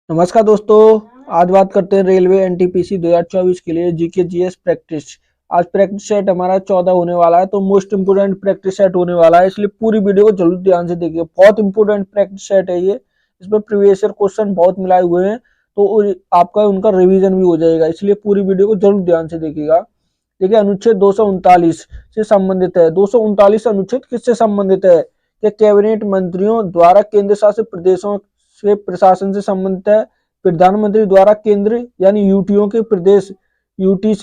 नमस्कार दोस्तों। आज बात करते हैं रेलवे एनटीपीसी 2024 के लिए जीके जीएस प्रैक्टिस। आज प्रैक्टिस सेट हमारा 14 होने वाला है, तो मोस्ट इंपोर्टेंट प्रैक्टिस सेट होने वाला है, इसलिए पूरी वीडियो को जरूर ध्यान से देखिए। बहुत इंपोर्टेंट प्रैक्टिस सेट है ये। इसमें प्रीवियस ईयर क्वेश्चन बहुत मिलाए हुए हैं, तो आपका उनका रिवीजन भी हो जाएगा, इसलिए पूरी वीडियो को जरूर ध्यान से देखिएगा। देखिए, अनुच्छेद 239 से संबंधित है। 239 अनुच्छेद किससे संबंधित है? कि कैबिनेट मंत्रियों द्वारा केंद्र शासित प्रदेशों के प्रशासन से संबंधित है। प्रधानमंत्री द्वारा केंद्र यानी यूटीओ के प्रदेश यूटी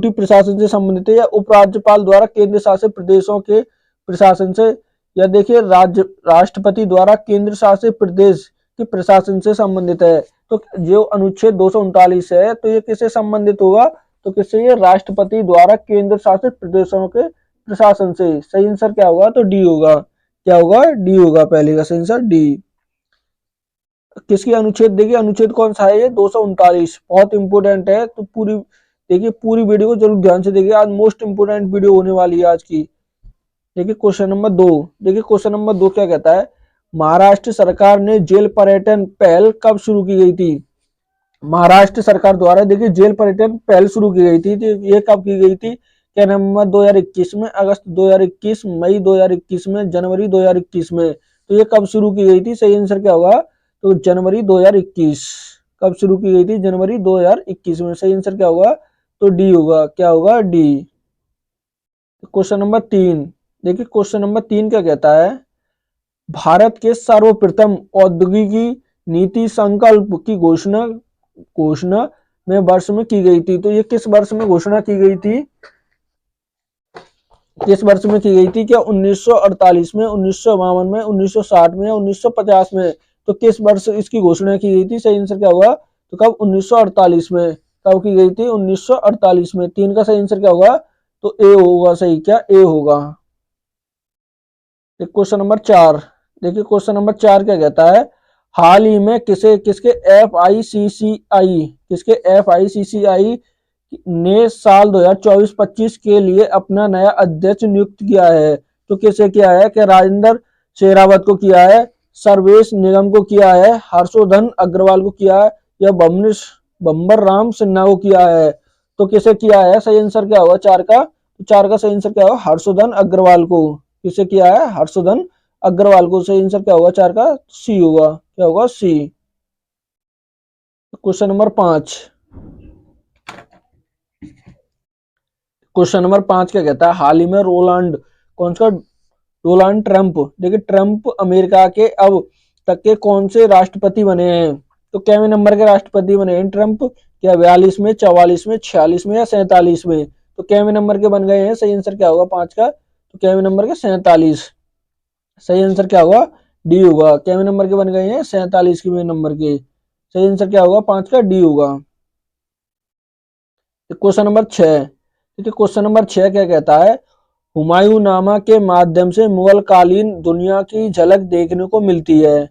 प्रशासन से संबंधित है, या उपराज्यपाल द्वारा केंद्र शासित प्रदेशों के प्रशासन से, या देखिए राष्ट्रपति द्वारा केंद्र शासित प्रदेश के प्रशासन से संबंधित है। तो जो अनुच्छेद 239 है, तो ये किससे संबंधित होगा? तो किससे? ये राष्ट्रपति द्वारा केंद्र शासित प्रदेशों के प्रशासन से। सही आंसर क्या होगा? तो डी होगा। क्या होगा? डी होगा। पहले का सही आंसर डी। किसकी अनुच्छेद? देखिए, अनुच्छेद कौन सा है? ये 239। बहुत इंपोर्टेंट है, तो पूरी देखिए, पूरी वीडियो को जरूर ध्यान से देखिए। आज मोस्ट इंपोर्टेंट वीडियो होने वाली है आज की। देखिए क्वेश्चन नंबर 2। देखिए क्वेश्चन नंबर 2 क्या कहता है? महाराष्ट्र सरकार ने जेल पर्यटन पहल कब शुरू की गई थी? महाराष्ट्र सरकार द्वारा देखिए जेल पर्यटन पहल शुरू की गई थी, तो ये कब की गई थी? क्या नवंबर 2021 में, अगस्त 2021, मई 2021 में, जनवरी 2021 में? तो ये कब शुरू की गई थी? सही आंसर क्या होगा? तो जनवरी 2021। कब शुरू की गई थी? जनवरी 2021 में। सही आंसर क्या होगा? तो डी होगा। क्या होगा? डी। Question number 3। देखिए क्वेश्चन नंबर 3 क्या कहता है? भारत के सर्वप्रथम औद्योगिकी नीति संकल्प की घोषणा में वर्ष में की गई थी। तो ये किस वर्ष में घोषणा की गई थी? किस वर्ष में की गई थी? क्या 1948 में, 1952 में, 1960 में, या 1950 में? तो किस वर्ष इसकी घोषणा की गई थी? सही आंसर क्या होगा? तो कब? 1948 में। कब की गई थी? 1948 में। 3 का सही आंसर क्या होगा? तो ए होगा। सही। क्या? ए होगा। Question number 4। देखिए क्वेश्चन नंबर 4 क्या कहता है? हाल ही में किसके एफ आई सी सी आई ने साल 2024-25 के लिए अपना नया अध्यक्ष नियुक्त किया है। तो किसे किया है? क्या राजेंद्र शेरावत को किया है, सर्वेश निगम को किया है, हर्षवर्धन अग्रवाल को किया है, या बम्बर राम सिन्हा को किया है? तो किसे किया है? सही आंसर क्या होगा 4 का? तो 4 का सही आंसर क्या होगा? हर्षवर्धन अग्रवाल को। किसे किया है? हर्षवर्धन अग्रवाल को। सही आंसर क्या होगा 4 का? सी होगा। क्या होगा? C. Question number 5। Question number 5 क्या कहता है? हाल ही में डोनाल्ड ट्रंप, देखिए ट्रंप अमेरिका के अब तक के कौन से राष्ट्रपति बने हैं? तो कैवे नंबर के राष्ट्रपति बने हैं ट्रंप? क्या 42 में, 44 में, 46 में, या 47 में? तो कैवे नंबर के बन गए हैं। सही आंसर क्या होगा 5 का? तो कैवे नंबर के 47। सही आंसर क्या होगा? डी होगा। कैवे नंबर के बन गए हैं 47 के नंबर के। सही आंसर क्या होगा 5 का? डी होगा। Question number 6। देखिए क्वेश्चन नंबर 6 क्या कहता है? हुमायूंनामा के माध्यम से मुगल कालीन दुनिया की झलक देखने को मिलती है।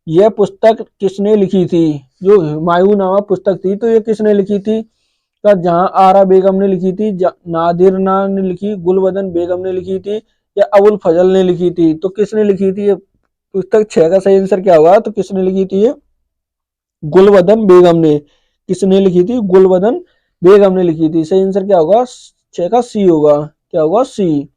यह पुस्तक किसने लिखी थी? जो हुमायूंनामा पुस्तक थी, तो ये किसने लिखी थी? का जहां आरा बेगम ने लिखी थी, नादिरना ने लिखी, गुलबदन बेगम ने लिखी थी, या अबुल फजल ने लिखी थी? तो किसने लिखी थी ये पुस्तक? 6 का सही आंसर क्या होगा? तो किसने लिखी थी ये? गुलबदन बेगम ने। किसने लिखी थी? गुलबदन बेगम ने लिखी थी। सही आंसर क्या होगा? 6 का सी होगा। क्या होगा? C.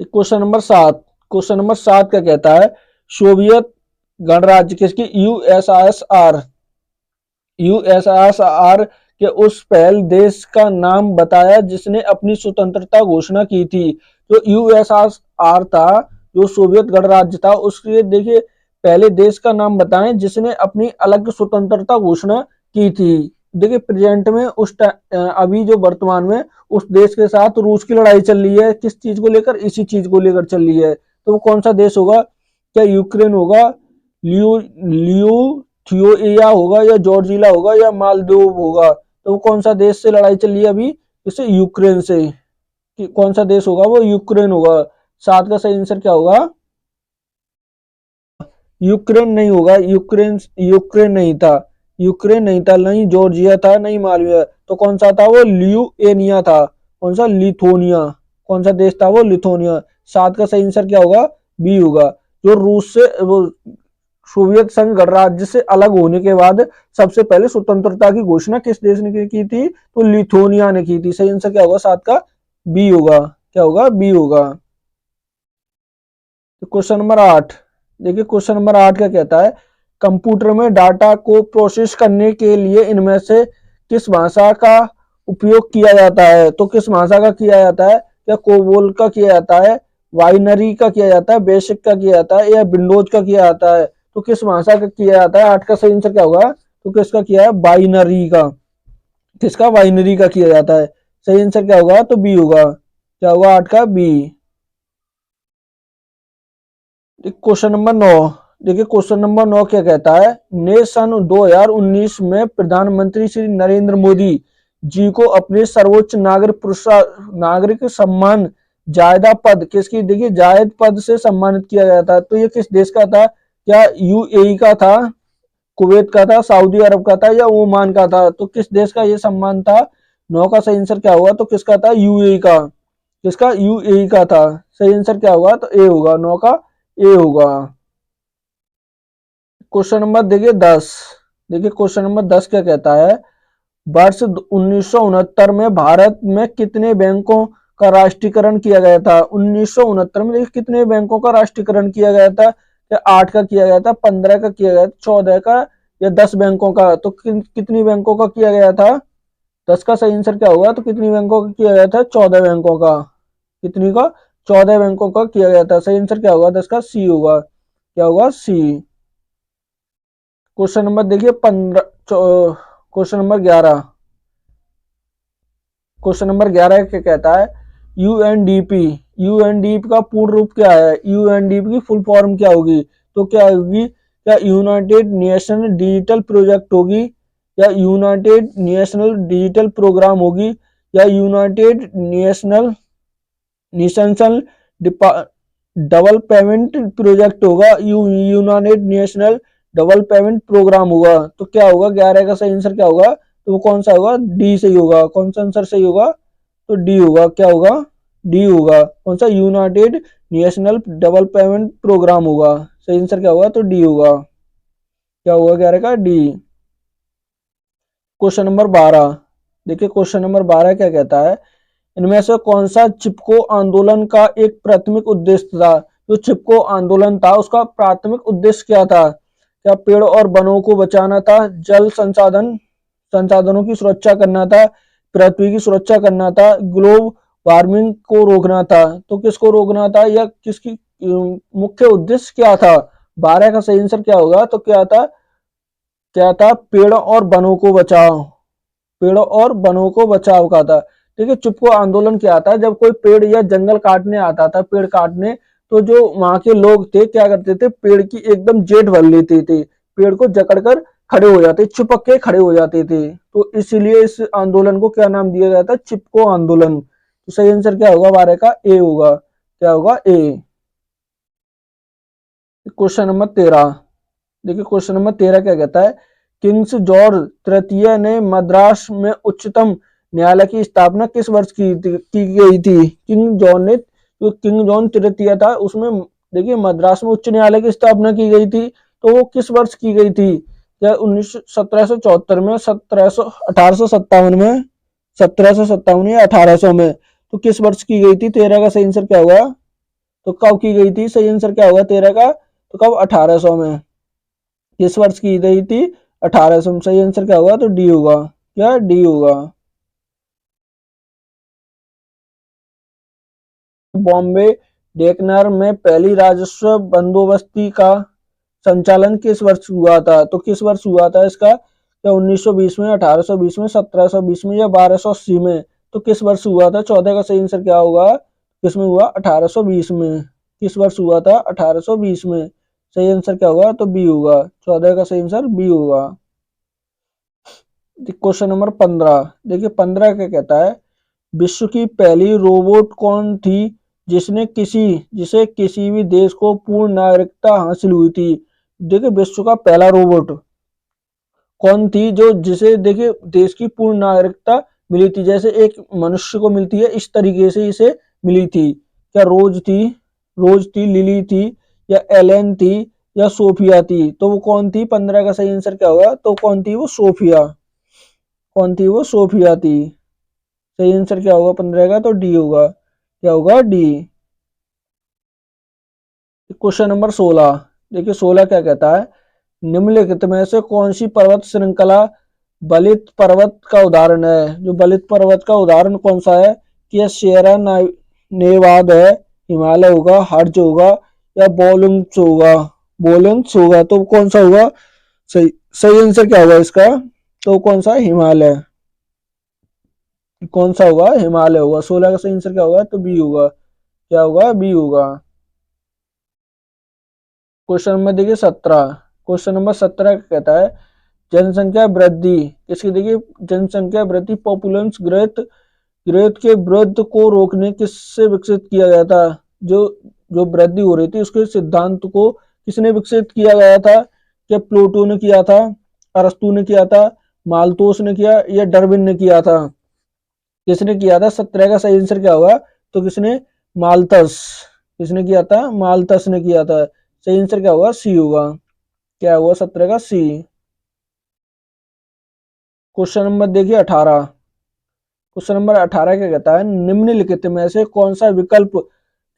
Question number 7। Question number 7 क्या कहता है? सोवियत गणराज्य किसकी? यूएसएसआर के उस पहल देश का नाम बताया जिसने अपनी स्वतंत्रता घोषणा की थी। जो यूएसएसआर था, जो सोवियत गणराज्य था, उसके देखिए पहले देश का नाम बताएं जिसने अपनी अलग स्वतंत्रता घोषणा की थी। देखिए प्रेजेंट में अभी जो वर्तमान में उस देश के साथ रूस की लड़ाई चल रही है। किस चीज को लेकर? इसी चीज को लेकर चल रही है। तो वो कौन सा देश होगा? क्या यूक्रेन होगा, लिथुआनिया होगा, या जॉर्जिया होगा, या मालदीव होगा? तो वो कौन सा देश से लड़ाई चल रही है अभी? जैसे यूक्रेन से। कौन सा देश होगा? वो यूक्रेन होगा। 7 का सही आंसर क्या होगा? यूक्रेन नहीं होगा। यूक्रेन नहीं था। यूक्रेन नहीं था, नहीं जॉर्जिया था, नहीं मालविया। तो कौन सा था? वो लिथुआनिया था। कौन सा? लिथुआनिया। कौन सा देश था वो? लिथुआनिया। 7 का सही आंसर क्या होगा? बी होगा। जो रूस से वो सोवियत संघ गणराज्य से अलग होने के बाद सबसे पहले स्वतंत्रता की घोषणा किस देश ने की थी? तो लिथुआनिया ने की थी। सही आंसर क्या होगा? 7 का बी होगा। क्या होगा? बी होगा। तो क्वेश्चन नंबर 8 देखिए, क्वेश्चन नंबर 8 क्या कहता है? कंप्यूटर में डाटा को प्रोसेस करने के लिए इनमें से किस भाषा का उपयोग किया जाता है? तो किस भाषा का किया जाता है? क्या कोबोल का किया जाता है, बाइनरी का किया जाता है, बेसिक का किया जाता है, या विंडोज का किया जाता है? तो किस भाषा का किया जाता है? 8 का सही आंसर क्या होगा? तो किसका किया है? बाइनरी का। किसका? बाइनरी का किया जाता है। सही आंसर क्या होगा? तो बी होगा। क्या होगा? 8 का बी। क्वेश्चन नंबर 9 देखिए, क्वेश्चन नंबर 9 क्या कहता है? ने सन 2019 में प्रधानमंत्री श्री नरेंद्र मोदी जी को अपने सर्वोच्च नागरिक सम्मान जायदा पद किसकी? देखिए, जायद पद से सम्मानित किया गया था। तो ये किस देश का था? क्या यूएई का था, कुवैत का था, सऊदी अरब का था, या ओमान का था? तो किस देश का ये सम्मान था? 9 का सही आंसर क्या होगा? तो किसका था? यूएई का। किसका? यूएई का था। सही आंसर क्या होगा? तो ए होगा। 9 का ए होगा। क्वेश्चन नंबर देखिए 10 देखिए, क्वेश्चन नंबर 10 क्या कहता है? वर्ष 1969 में भारत में कितने बैंकों का राष्ट्रीयकरण किया गया था? 1969 में देखिए कितने बैंकों का राष्ट्रीयकरण किया गया था? क्या 8 का किया गया था, 15 का किया गया था, 14 का, या 10 बैंकों का? तो कितनी बैंकों का किया गया था? 10 का सही आंसर क्या होगा? तो कितनी बैंकों का किया गया था? 14 बैंकों का। कितनी का? 14 बैंकों का किया गया था। सही आंसर क्या होगा? 10 का सी होगा। क्या होगा? सी। क्वेश्चन नंबर देखिए 15 क्वेश्चन नंबर 11 क्वेश्चन नंबर 11 क्या कहता है? यूएनडीपी यूएनडीपी का पूर्ण रूप क्या है? यूएनडीपी की फुल फॉर्म क्या होगी? तो क्या होगी? क्या यूनाइटेड नेशनल डिजिटल प्रोजेक्ट होगी, या यूनाइटेड नेशनल डिजिटल प्रोग्राम होगी, या united national national double payment project होगा, united national double payment programme होगा? तो क्या होगा? 11 का सही आंसर क्या होगा? तो वो कौन सा होगा? डी सही होगा। कौन सा आंसर सही होगा? तो डी होगा। क्या होगा? डी होगा। कौन सा? United national double payment programme होगा। सही आंसर क्या होगा? तो डी होगा। क्या होगा? 11 का डी। क्वेश्चन नंबर 12 देखिए, क्वेश्चन नंबर 12 क्या कहता है? इनमें से कौन सा चिपको आंदोलन का एक प्राथमिक उद्देश्य था? जो चिपको आंदोलन था उसका प्राथमिक उद्देश्य क्या था? क्या पेड़ और वनों को बचाना था, जल संसाधनों की सुरक्षा करना था, पृथ्वी की सुरक्षा करना था, ग्लोब वार्मिंग को रोकना था? तो किसको रोकना था, या किसकी मुख्य उद्देश्य क्या था? 12 का सही आंसर क्या होगा? तो क्या था? क्या था? पेड़ और वनों को बचाओ। पेड़ और वनों को बचाव का था। ठीक है। चिपको आंदोलन क्या था? जब कोई पेड़ या जंगल काटने आता था, पेड़ काटने, तो जो वहां के लोग थे क्या करते थे? पेड़ की एकदम जेट भर लेते थे, पेड़ को जकड़कर खड़े हो जाते, चिपक के खड़े हो जाते थे। तो इसीलिए इस आंदोलन को क्या नाम दिया गया था? चिपको आंदोलन। तो सही आंसर क्या होगा? 12 का ए होगा। क्या होगा? ए। क्वेश्चन नंबर 13 देखिए, क्वेश्चन नंबर 13 क्या कहता है? किंग्स जॉर्ज तृतीय ने मद्रास में उच्चतम न्यायालय की स्थापना किस वर्ष की गई थी? किंग जॉन तृतीय था, उसमें देखिए मद्रास में उच्च न्यायालय की स्थापना की गई थी। तो वो किस वर्ष की गई थी? क्या 1774 में, 1857 में, 1757 या 1800 में? तो किस वर्ष की गई थी? 13 का सही आंसर क्या होगा? तो कब की गई थी? सही आंसर क्या होगा 13 का? तो कब? 1800 में। किस वर्ष की गई थी? 1800 में। सही आंसर क्या होगा? तो डी होगा। क्या? डी होगा। बॉम्बे डेकनर में पहली राजस्व बंदोबस्ती का संचालन किस वर्ष हुआ था? तो किस वर्ष हुआ था इसका? क्या 1920 में, 1820 में, 1720 में, या 1280 में? तो किस वर्ष हुआ था? 14 का सही आंसर क्या होगा? किसमें हुआ? 1820 में। किस वर्ष हुआ था? 1820 में। सही आंसर क्या होगा? तो बी होगा। 14 का सही आंसर बी होगा। क्वेश्चन नंबर 15 देखिए, 15 क्या कहता है? विश्व की पहली रोबोट कौन थी जिसे किसी भी देश को पूर्ण नागरिकता हासिल हुई थी? देखिए, विश्व का पहला रोबोट कौन थी जो जिसे देखिए देश की पूर्ण नागरिकता मिली थी? जैसे एक मनुष्य को मिलती है, इस तरीके से इसे मिली थी। क्या रोज थी, लिली थी, या एलेन थी, या सोफिया थी? तो वो कौन थी? 15 का सही आंसर क्या होगा? तो कौन थी वो? सोफिया। कौन थी वो? सोफिया थी। सही आंसर क्या होगा 15 का? तो डी होगा। क्या होगा? डी। Question number 16। देखिए 16 क्या कहता है, निम्नलिखित में से कौन सी पर्वत श्रृंखला बलित पर्वत का उदाहरण है? जो बलित पर्वत का उदाहरण कौन सा है? कि यह सियरा नेवाद है, हिमालय होगा, हर्ज होगा, या बोलुंस होगा? बोलुंस होगा। तो कौन सा होगा? सही सही आंसर क्या होगा इसका? तो कौन सा? हिमालय। कौन सा होगा? हिमालय होगा। 16 का सही आंसर क्या होगा? तो बी होगा। क्या होगा? बी होगा। क्वेश्चन नंबर देखिए 17। क्वेश्चन नंबर 17 कहता है, जनसंख्या वृद्धि किसकी? देखिए जनसंख्या वृद्धि, पॉपुलेंस ग्रोथ, ग्रोथ के वृद्धि को रोकने किससे विकसित किया गया था? जो जो वृद्धि हो रही थी उसके सिद्धांत को किसने विकसित किया गया था? क्या प्लूटो ने किया था, अरस्तु ने किया था, माल्थus ने किया, या डार्विन ने किया था? किसने किया था? 17 का सही आंसर क्या होगा? तो किसने? माल्थस। किसने किया था? माल्थस ने किया था। सही आंसर क्या होगा? सी होगा। क्या हुआ? 17 का सी। क्वेश्चन नंबर देखिए 18। क्वेश्चन नंबर 18 क्या कहता है, निम्नलिखित में से कौन सा विकल्प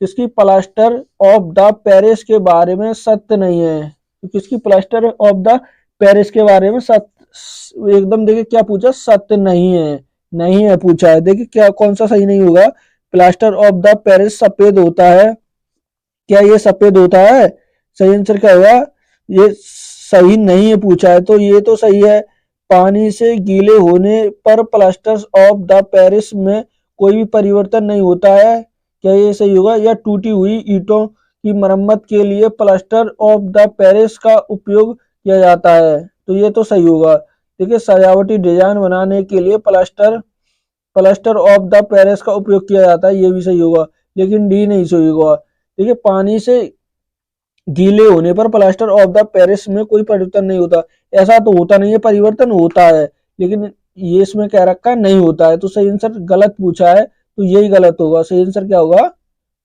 किसकी प्लास्टर ऑफ द पेरिस के बारे में सत्य नहीं है? तो किसकी प्लास्टर ऑफ द पेरिस के बारे में सत्य, एकदम देखिए क्या पूछा? सत्य नहीं है। नहीं है पूछा है। देखिए क्या कौन सा सही नहीं होगा? प्लास्टर ऑफ द पेरिस सफेद होता है। क्या ये सफेद होता है? सही आंसर क्या होगा? ये सही नहीं है पूछा है, तो ये तो सही है। पानी से गीले होने पर प्लास्टर ऑफ द पेरिस में कोई भी परिवर्तन नहीं होता है। क्या ये सही होगा? या टूटी हुई ईंटों की मरम्मत के लिए प्लास्टर ऑफ द पेरिस का उपयोग किया जाता है? तो ये तो सही होगा। देखिए सजावटी डिजाइन बनाने के लिए plaster plaster of the Paris का उपयोग किया जाता है, ये भी सही होगा। लेकिन डी नहीं सही होगा। देखिए पानी से गीले होने पर प्लास्टर ऑफ द पेरिस में कोई परिवर्तन नहीं होता। ऐसा तो होता नहीं है, परिवर्तन होता है, लेकिन ये इसमें कह रखा है नहीं होता है। तो सही आंसर गलत पूछा है, तो यही गलत होगा। सही आंसर क्या होगा?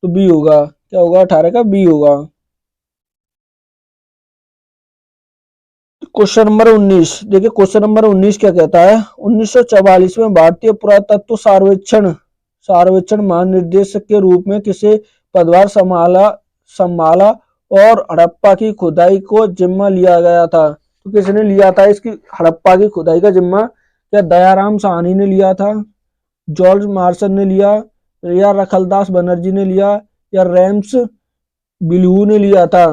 तो बी होगा। क्या होगा? 18 का बी होगा। Question number 19। देखिए क्वेश्चन नंबर 19 क्या कहता है, 1944 में भारतीय पुरातत्व सर्वेक्षण सर्वेक्षण महानिदेशक के रूप में किसे पदभार संभाला संभाला और हड़प्पा की खुदाई को जिम्मा लिया गया था? तो किसने लिया था इसकी हड़प्पा की खुदाई का जिम्मा? क्या दयाराम साहनी ने लिया था, जॉर्ज मार्शन ने लिया, या रखलदास बनर्जी ने लिया, या रेम्स बिलहू ने लिया था?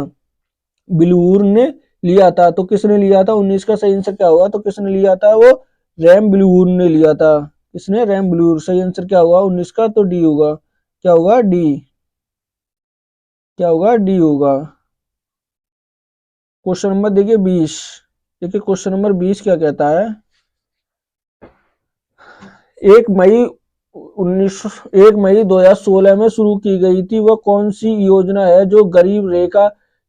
बिलहूर ने लिया था। तो किसने लिया था? 19 का सही आंसर क्या होगा? तो किसने लिया था वो? रैम बिलहूर ने लिया था। किसने? रैम बिलहूर। सही आंसर क्या होगा 19 का? तो डी होगा। क्या होगा? डी। क्या होगा? डी होगा। क्वेश्चन नंबर देखिए 20। देखिए क्वेश्चन नंबर 20 क्या कहता है, 1 मई 2016 में शुरू की गई थी वह कौन सी योजना है जो गरीब रेखा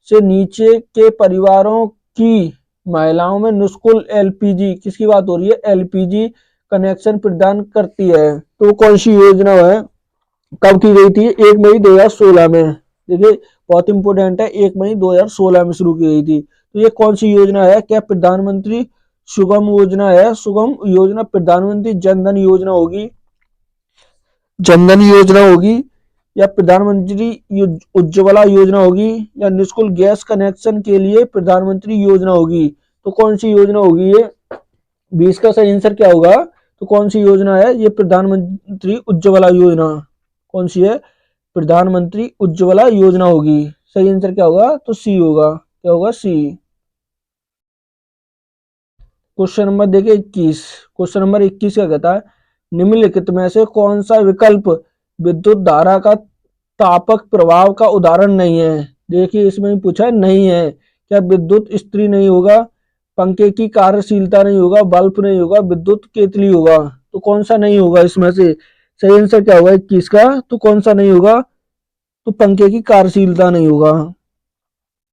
से नीचे के परिवारों की महिलाओं में निःशुल्क एलपीजी, किसकी बात हो रही है? एलपीजी कनेक्शन प्रदान करती है? तो कौन सी योजना है? कब की गई थी? 1 मई 2016 में। देखिए बहुत इंपोर्टेंट है, 1 मई 2016 में शुरू की गई थी। तो ये कौन सी योजना है? क्या प्रधानमंत्री सुगम योजना है? सुगम योजना, प्रधानमंत्री जनधन योजना होगी, जनधन योजना होगी, या प्रधानमंत्री उज्ज्वला योजना होगी, या निःशुल्क गैस कनेक्शन के लिए प्रधानमंत्री योजना होगी? तो कौन सी योजना होगी ये? 20 का सही आंसर क्या होगा? तो कौन सी योजना है ये? प्रधानमंत्री उज्ज्वला योजना। कौन सी है? प्रधानमंत्री उज्ज्वला योजना होगी। सही आंसर क्या होगा? तो सी होगा। क्या होगा? सी। क्वेश्चन नंबर देखिए 21। क्वेश्चन नंबर 21 क्या कहता है, निम्नलिखित में से कौन सा विकल्प विद्युत धारा का तापक प्रभाव का उदाहरण नहीं है? देखिए इसमें भी पूछा है नहीं है। क्या विद्युत इस्त्री नहीं होगा, पंखे की कार्यशीलता नहीं होगा, बल्ब नहीं होगा, विद्युत केतली होगा? तो कौन सा नहीं होगा इसमें से? सही आंसर क्या होगा 21 का? तो कौन सा नहीं होगा? तो पंखे की कार्यशीलता नहीं होगा।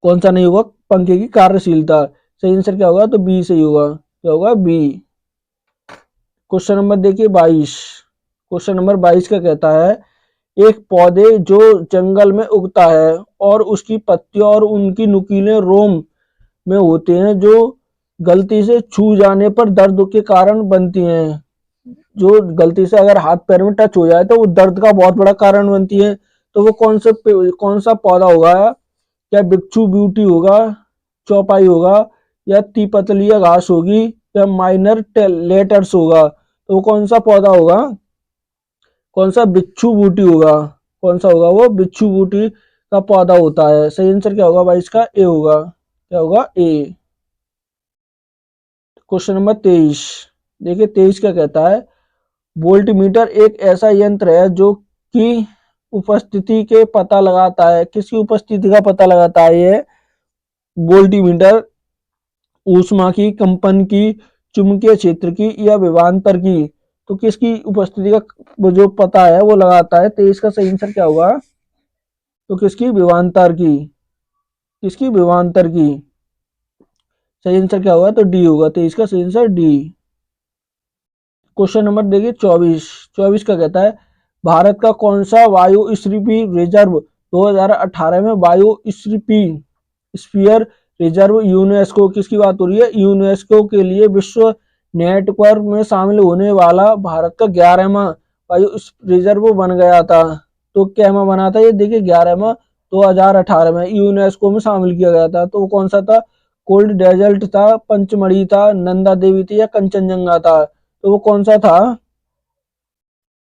कौन सा नहीं होगा? पंखे की कार्यशीलता। सही आंसर क्या होगा? तो बी सही होगा। क्या होगा? बी। क्वेश्चन नंबर देखिए 22। क्वेश्चन नंबर 22 का कहता है, एक पौधे जो जंगल में उगता है और उसकी पत्तियां और उनकी नुकीले रोम में होते हैं जो गलती से छू जाने पर दर्द के कारण बनती हैं। जो गलती से अगर हाथ पैर में टच हो जाए तो वो दर्द का बहुत बड़ा कारण बनती है। तो वो कौन सा पौधा होगा? क्या बिच्छू ब्यूटी होगा, चौपाई होगा, या तीपतलिया घास होगी, या माइनर लेटर्स होगा? तो वो कौन सा पौधा होगा? कौन सा बिच्छू बूटी होगा? कौन सा होगा? वो बिच्छू बूटी का पौधा होता है। सही आंसर क्या होगा भाई इसका? ए होगा। क्या होगा? ए। Question number 23। देखिए 23 क्या कहता है? वोल्टमीटर एक ऐसा यंत्र है जो कि उपस्थिति के पता लगाता है। किसकी उपस्थिति का पता लगाता है ये वोल्टमीटर? ऊष्मा की, कंपन की, चुंबकीय क्षेत्र की, या विभवांतर की? तो किसकी उपस्थिति का वो जो पता है वो लगाता है? 23 का सही आंसर क्या होगा? तो किसकी? विभवांतर की। किसकी? विभवांतर की। सही आंसर क्या होगा? तो डी होगा। 23 का सही आंसर डी। क्वेश्चन नंबर देखिए 24। 24 का कहता है भारत का कौन सा बायोस्फीयर रिजर्व 2018 में बायोस्फीयर स्फीयर रिजर्व यूनेस्को, किसकी बात हो रही है? यूनेस्को के लिए विश्व नेटवर्क में शामिल होने वाला भारत का 11वां बायो रिजर्व बन गया था। तो क्या बना था ये? देखिए 11वां 2018 में यूनेस्को में शामिल किया गया था। तो वो कौन सा था? कोल्ड डेजर्ट था, पंचमढ़ी था, नंदा देवी थी, या कंचनजंगा था? तो वो कौन सा था?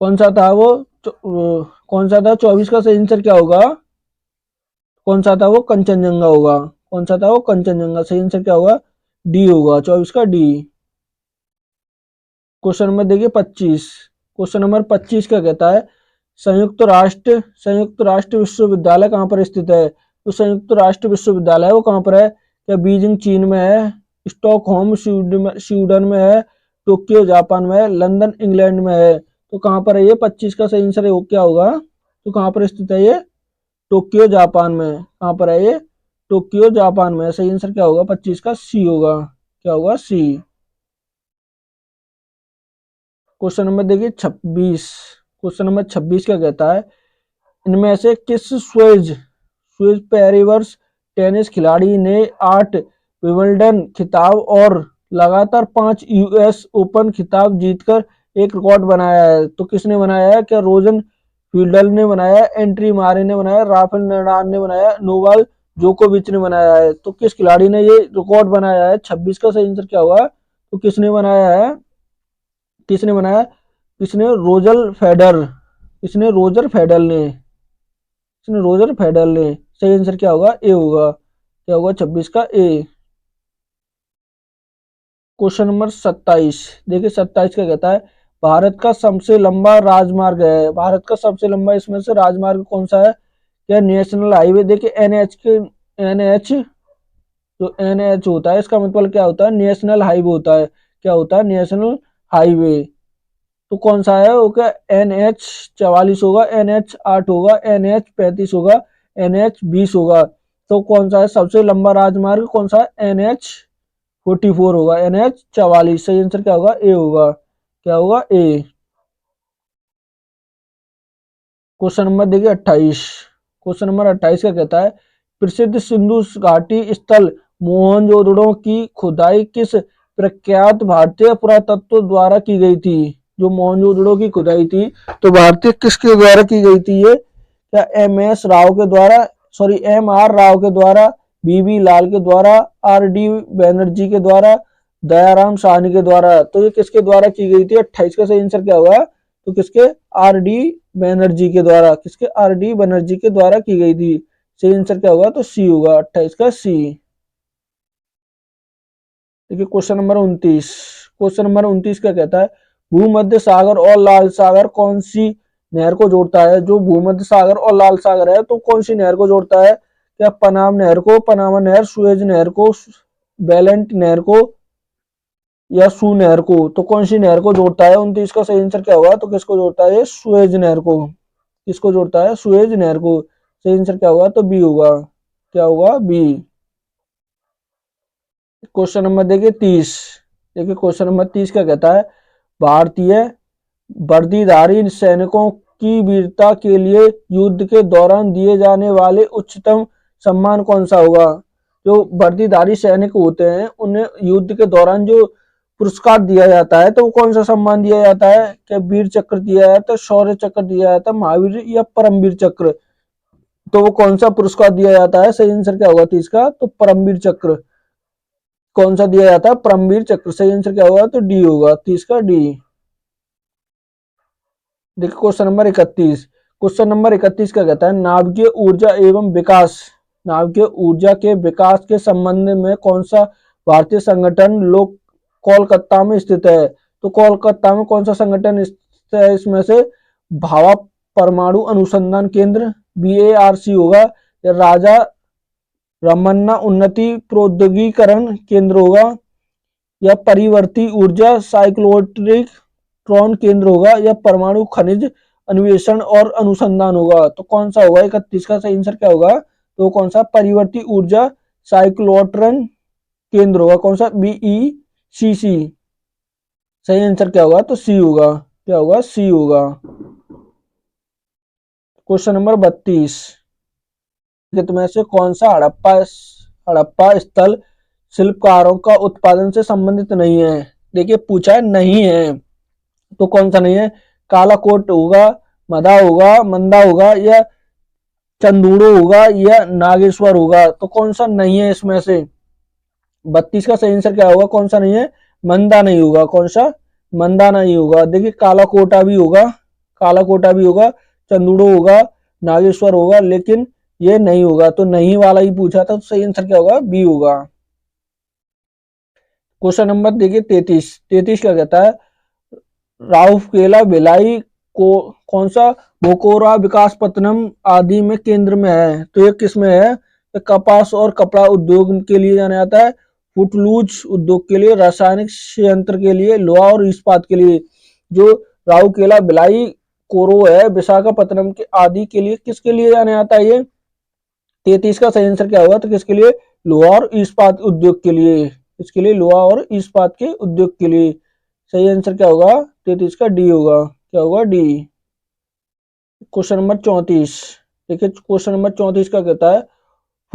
कौन सा था वो? कौन सा था? 24 का सही आंसर क्या होगा? कौन सा था वो? कंचनजंगा होगा। कौन सा था वो? कंचनजंगा। सही आंसर क्या होगा? डी होगा। 24 का डी। क्वेश्चन नंबर देखिए 25। क्वेश्चन नंबर 25 क्या कहता है? संयुक्त राष्ट्र विश्वविद्यालय कहाँ पर स्थित है? तो संयुक्त राष्ट्र विश्वविद्यालय वो कहाँ पर है? क्या बीजिंग चीन में है, स्टॉकहोम स्वीडन में है, टोक्यो जापान में है, लंदन इंग्लैंड में है? तो कहाँ पर है ये? 25 का सही आंसर क्या होगा? तो कहाँ पर स्थित है ये? टोक्यो जापान में। कहाँ पर है ये? टोक्यो जापान में। सही आंसर क्या होगा? 25 का सी होगा। क्या होगा? सी। क्वेश्चन नंबर देखिए 26। क्वेश्चन नंबर 26 क्या कहता है? इनमें से किस स्वेज स्वेज पेरिवर्स टेनिस खिलाड़ी ने 8 विंबलडन खिताब और लगातार 5 यूएस ओपन खिताब जीतकर एक रिकॉर्ड बनाया है? तो किसने बनाया है? क्या रोजर फेडरर ने बनाया, एंड्री मरे ने बनाया, राफेल नडाल ने बनाया, नोवाक जोकोविच ने बनाया है? तो किस खिलाड़ी ने ये रिकॉर्ड बनाया है? 26 का सही आंसर क्या होगा? तो किसने बनाया है? किसने बनाया? किसने? Roger Federer. किसने? रोजर फेडरर ने। किसने? रोजर फेडरर ने। सही आंसर क्या होगा? ए होगा। क्या होगा? 26 का ए। Question number 27। देखिए 27 क्या कहता है? भारत का सबसे लंबा राजमार्ग है। भारत का सबसे लंबा इसमें से राजमार्ग कौन सा है? क्या नेशनल हाईवे? देखिए एनएच के एनएच जो एनएच होता है इसका मतलब क्या होता है? नेशनल हाईवे होता है। क्या होता है? National highway. तो कौन सा है वो? क्या NH 44 होगा, NH 8 होगा, NH 35 होगा, NH 20 होगा? तो कौन सा है सबसे लंबा राजमार्ग? कौन सा है? NH 44 होगा। NH 44। सही आंसर क्या होगा? ए होगा। क्या होगा? ए। क्वेश्चन नंबर देखिए 28। क्वेश्चन नंबर 28 का कहता है प्रसिद्ध सिंधु घाटी स्थल मोहनजोदड़ो की खुदाई किस प्रख्यात भारतीय पुरातत्व द्वारा की गई थी? जो मोहनजोदड़ो की खुदाई थी तो भारतीय किसके द्वारा की गई थी ये? क्या MS राव के द्वारा, सॉरी MR राव के द्वारा, BB लाल के द्वारा, RD बैनर्जी के द्वारा, दयाराम साहनी के द्वारा? तो ये किसके द्वारा की गई थी? 28 का सही आंसर क्या होगा? तो किसके? RD बैनर्जी के द्वारा। किसके? RD बैनर्जी के द्वारा की गई थी। सही आंसर क्या होगा? तो सी होगा। 28 का सी। देखिए क्वेश्चन नंबर 29। क्वेश्चन नंबर 29 क्या कहता है? भूमध्य सागर और लाल सागर कौन सी नहर को जोड़ता है? जो भूमध्य सागर और लाल सागर है तो कौन सी नहर को जोड़ता है? क्या पनाम नहर को, पनामा नहर, सुएज नहर को, बेलेंट नहर को, या सू नहर को? तो कौन सी नहर को जोड़ता है? 29 का सही आंसर क्या होगा? तो किसको जोड़ता है? सुएज नहर को। किसको जोड़ता है? सुएज नहर को। सही आंसर क्या होगा? तो बी होगा। क्या होगा? बी। क्वेश्चन नंबर देखिए 30। देखिए क्वेश्चन नंबर 30 क्या कहता है? भारतीय वर्दीधारी सैनिकों की वीरता के लिए युद्ध के दौरान दिए जाने वाले उच्चतम सम्मान कौन सा होगा? जो वर्दीधारी सैनिक होते हैं उन्हें युद्ध के दौरान जो पुरस्कार दिया जाता है तो वो कौन सा सम्मान दिया जाता है? क्या वीर चक्र दिया जाता है, शौर्य चक्र दिया जाता है, महावीर या परमवीर चक्र? तो वो कौन सा पुरस्कार दिया जाता है? सही आंसर क्या होगा 30 का? तो परमवीर चक्र। कौन सा दिया जाता है? परमवीर चक्र। सही आंसर क्या होगा? तो डी होगा 30 का, डी। देखिए क्वेश्चन नंबर 31। क्वेश्चन नंबर 31 का कहता है नाभिकीय ऊर्जा एवं विकास, नाभिकीय ऊर्जा के विकास के संबंध में कौन सा भारतीय संगठन लोक कोलकाता में स्थित है? तो कोलकाता में कौन सा संगठन स्थित है? इसमें से भाभा परमाणु अनुसंधान केंद्र BARC होगा, या राजा रमन्ना उन्नति प्रौद्योगिकीकरण केंद्र होगा, या परिवर्ती ऊर्जा साइक्लोट्रॉन केंद्र होगा, या परमाणु खनिज अन्वेषण और अनुसंधान होगा? तो कौन सा होगा 31 का सही आंसर क्या होगा? तो कौन सा? परिवर्ती ऊर्जा साइक्लोट्रॉन केंद्र होगा। कौन सा? BECC। सही आंसर क्या होगा? तो सी होगा। क्या होगा? सी होगा। Question number 32। में से कौन सा हड़प्पा स्थल शिल्पकारों का उत्पादन से संबंधित नहीं है? देखिए पूछा है नहीं है, तो कौन सा नहीं है? कालाकोट होगा, मदा होगा, मंदा होगा, या चंदूड़ो होगा, या नागेश्वर होगा? तो कौन सा नहीं है इसमें से? 32 का सही आंसर क्या होगा? कौन सा नहीं है? मंदा नहीं होगा। कौन सा? मंदा नहीं होगा। देखिए कालाकोटा भी होगा, कालाकोटा भी होगा, चंदूड़ो होगा, नागेश्वर होगा, लेकिन ये नहीं होगा। तो नहीं वाला ही पूछा था, तो सही आंसर क्या होगा? बी होगा। क्वेश्चन नंबर देखिए 33 क्या कहता है राउरकेला भिलाई को कौन सा बोकोरा विकासपत्तनम आदि में केंद्र में है? तो ये किस में है? तो कपास और कपड़ा उद्योग के लिए जाना जाता है, फुटलूज उद्योग के लिए, रासायनिक संयंत्र के लिए, लोहा और इस्पात के लिए। जो राउरकेला भिलाई कोरो है विशाखापत्तनम के आदि के लिए किसके लिए जाना जाता है? ये 33 का सही आंसर क्या होगा? तो किसके लिए? लोहा और इस्पात उद्योग के लिए। इसके लिए लोहा और इस्पात के उद्योग के लिए। सही आंसर क्या होगा? 33 का डी होगा। क्या होगा? डी। Question number 34। देखिए क्वेश्चन नंबर 34 का कहता है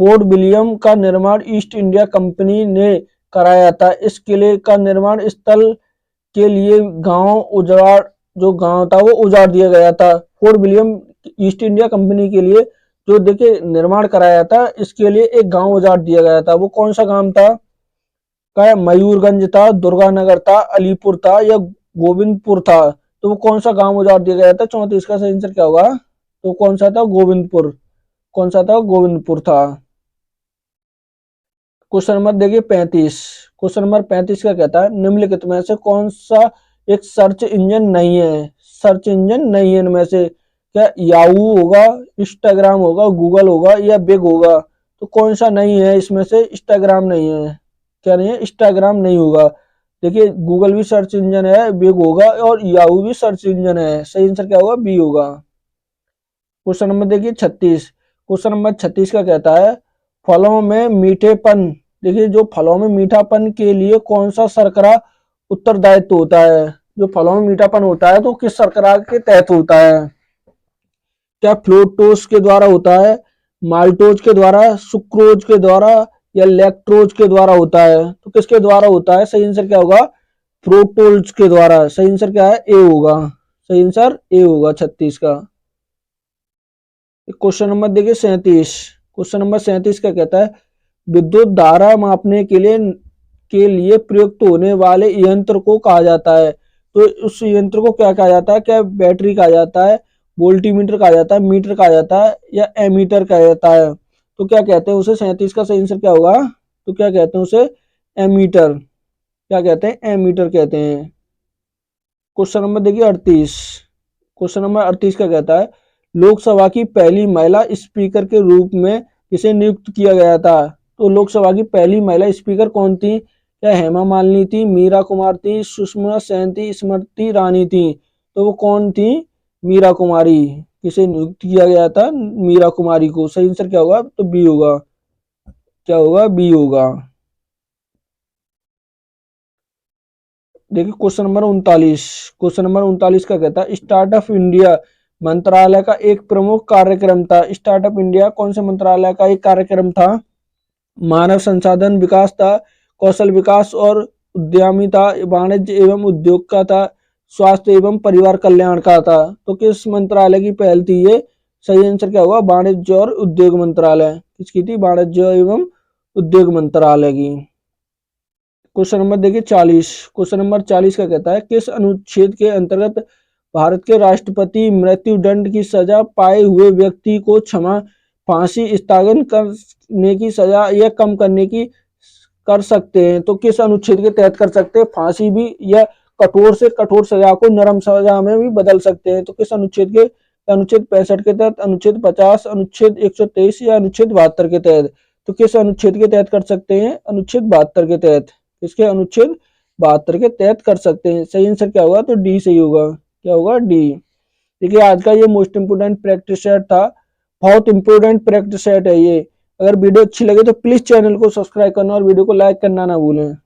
फोर्ट विलियम का निर्माण ईस्ट इंडिया कंपनी ने कराया था। इस किले का निर्माण स्थल के लिए गांव उजाड़, जो गांव था वो उजाड़ दिया गया था। Fort William east India company के लिए जो देखिए निर्माण कराया था, इसके लिए एक गांव उजाड़ दिया गया था। वो कौन सा गांव था? क्या मयूरगंज था, दुर्गानगर था, अलीपुर था, या गोविंदपुर था? तो वो कौन सा गांव उजाड़ दिया गया था? 34 का सही आंसर क्या होगा? तो कौन सा था? गोविंदपुर। कौन सा था? गोविंदपुर था। क्वेश्चन नंबर देखिए 35। क्वेश्चन नंबर 35 का कहता है निम्नलिखित में से कौन सा एक सर्च इंजन नहीं है? सर्च इंजन नहीं है इनमें से। क्या याहू होगा, इंस्टाग्राम होगा, गूगल होगा, या बिग होगा? तो कौन सा नहीं है इसमें से? इंस्टाग्राम नहीं है। क्या नहीं है? इंस्टाग्राम नहीं होगा। देखिए गूगल भी सर्च इंजन है, बिग होगा, और याहू भी सर्च इंजन है। सही आंसर क्या होगा? बी होगा। क्वेश्चन नंबर देखिए 36। क्वेश्चन नंबर 36 का कहता है फलों में मीठेपन, देखिए जो फलों में मीठापन के लिए कौन सा शर्करा उत्तरदायित्व होता है? जो फलों में मीठापन होता है तो किस शर्करा के तहत होता है? क्या फ्रूक्टोज के द्वारा होता है, माल्टोज के द्वारा, सुक्रोज के द्वारा, या लैक्टोज के द्वारा होता है? तो किसके द्वारा होता है? सही आंसर क्या होगा? फ्रूक्टोज के द्वारा। सही आंसर क्या है? ए होगा। सही आंसर ए होगा 36 का। क्वेश्चन नंबर देखिए 37। क्वेश्चन नंबर 37 का कहता है विद्युत धारा मापने के लिए प्रयुक्त होने वाले यंत्र को कहा जाता है। तो उस यंत्र को क्या कहा जाता है? क्या बैटरी कहा जाता है, वोल्टीमीटर कहा जाता है, मीटर कहा जाता है, या एमीटर कहा जाता है? तो क्या कहते हैं उसे? 37 का सही आंसर क्या होगा? तो क्या कहते हैं उसे? एमीटर। क्या कहते हैं? एमीटर कहते हैं। क्वेश्चन नंबर देखिए 38। क्वेश्चन नंबर 38 का कहता है लोकसभा की पहली महिला स्पीकर के रूप में किसे नियुक्त किया गया था? तो लोकसभा की पहली महिला स्पीकर कौन थी? क्या हेमा मालिनी थी, मीरा कुमार थी, सुषमा सेन थी, स्मृति ईरानी थी? तो वो कौन थी? मीरा कुमारी। किसे नियुक्त किया गया था? मीरा कुमारी को। सही आंसर क्या होगा? तो बी होगा। क्या होगा? बी होगा। देखिए क्वेश्चन नंबर 39। क्वेश्चन नंबर 39 का कहता है स्टार्टअप इंडिया मंत्रालय का एक प्रमुख कार्यक्रम था? स्टार्टअप इंडिया कौन से मंत्रालय का एक कार्यक्रम था? मानव संसाधन विकास था, कौशल विकास और उद्यमिता, वाणिज्य एवं उद्योग का था, स्वास्थ्य एवं परिवार कल्याण का था। तो किस मंत्रालय की पहल थी ये? सही आंसर क्या होगा? वाणिज्य और उद्योग मंत्रालय। किसकी थी? वाणिज्य एवं उद्योग मंत्रालय की। क्वेश्चन नंबर देखिए 40। क्वेश्चन नंबर 40 का कहता है किस अनुच्छेद के अंतर्गत भारत के राष्ट्रपति मृत्यु दंड की सजा पाए हुए व्यक्ति को क्षमा, फांसी, स्थगन करने की सजा या कम करने की कर सकते हैं? तो किस अनुच्छेद के तहत कर सकते हैं? फांसी भी, या कठोर से कठोर सजा को नरम सजा में भी बदल सकते हैं। तो किस अनुच्छेद के? अनुच्छेद 65 के तहत, अनुच्छेद 50, अनुच्छेद 123 या अनुच्छेद 72 के तहत? तो किस अनुच्छेद के तहत कर सकते हैं? अनुच्छेद 72 के तहत। इसके अनुच्छेद 72 के तहत कर सकते हैं। सही आंसर क्या होगा? तो डी सही होगा। क्या होगा? डी। देखिए आज का ये मोस्ट इंपोर्टेंट प्रैक्टिस सेट था, बहुत इंपोर्टेंट प्रैक्टिस सेट है ये। अगर वीडियो अच्छी लगे तो प्लीज चैनल को सब्सक्राइब करना और वीडियो को लाइक करना ना भूलें।